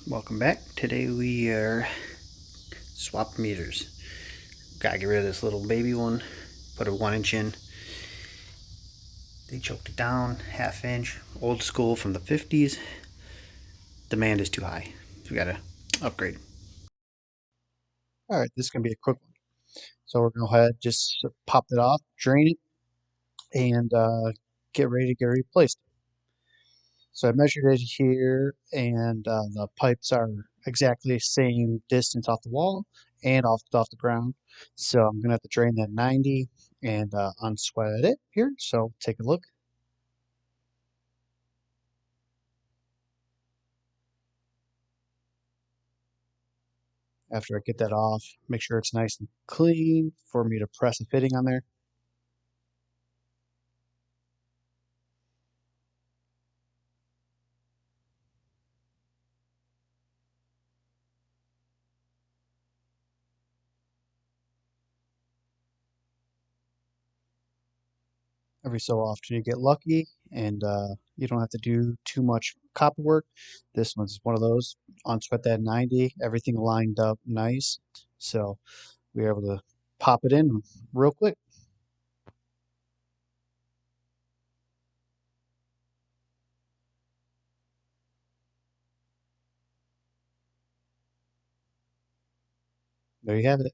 Welcome back. Today we are swap meters. Gotta get rid of this little baby one. Put a 1 inch in. They choked it down, ½ inch. Old school from the 50s. Demand is too high. So we gotta upgrade. All right, this is going to be a quick one. So we're going to go ahead, just pop it off, drain it, and get ready to get replaced. So I measured it here, and the pipes are exactly the same distance off the wall and off the ground. So I'm going to have to drain that 90 and unsweat it here. So take a look. After I get that off, make sure it's nice and clean for me to press a fitting on there. Every so often you get lucky and you don't have to do too much copper work. This one's one of those. Unsweat that 90, everything lined up nice. So we were able to pop it in real quick. There you have it.